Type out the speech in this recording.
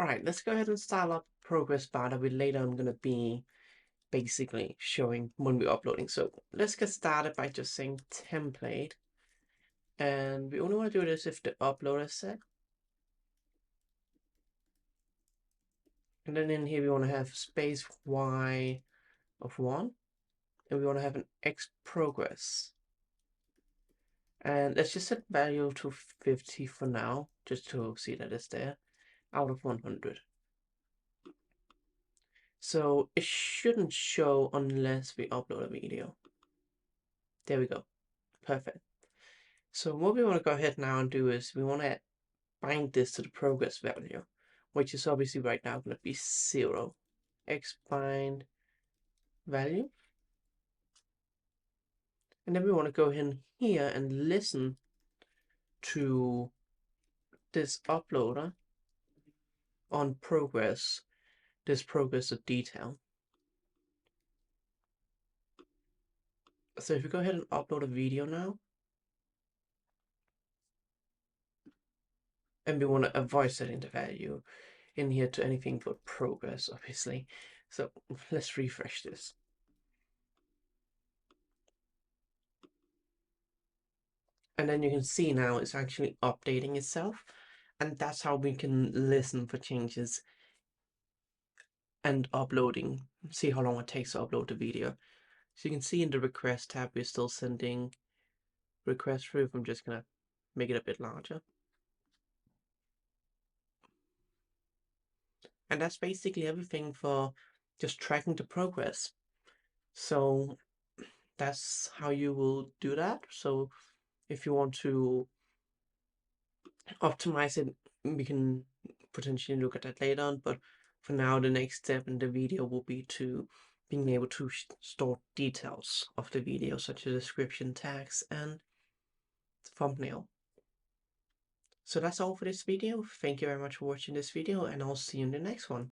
Alright, let's go ahead and style up progress bar that we later I'm going to be basically showing when we're uploading. So let's get started by just saying template. And we only want to do this if the upload is set. And then in here we want to have space y of 1. And we want to have an x progress. And let's just set value to 50 for now, just to see that it's there, out of 100. So it shouldn't show unless we upload a video. There we go. Perfect. So what we want to go ahead now and do is we want to bind this to the progress value, which is obviously right now going to be 0. X bind value. And then we want to go in here and listen to this uploader on progress, this progress of detail. So if we go ahead and upload a video now, and we want to avoid setting the value in here to anything but progress, obviously. So let's refresh this. And then you can see now it's actually updating itself. And that's how we can listen for changes and uploading. See how long it takes to upload the video. So you can see in the request tab, we're still sending requests through. I'm just going to make it a bit larger. And that's basically everything for just tracking the progress. So that's how you will do that. So if you want to optimize it, we can potentially look at that later on, but for now the next step in the video will be to being able to store details of the video, such as description, tags, and thumbnail. So that's all for this video. Thank you very much for watching this video, and I'll see you in the next one.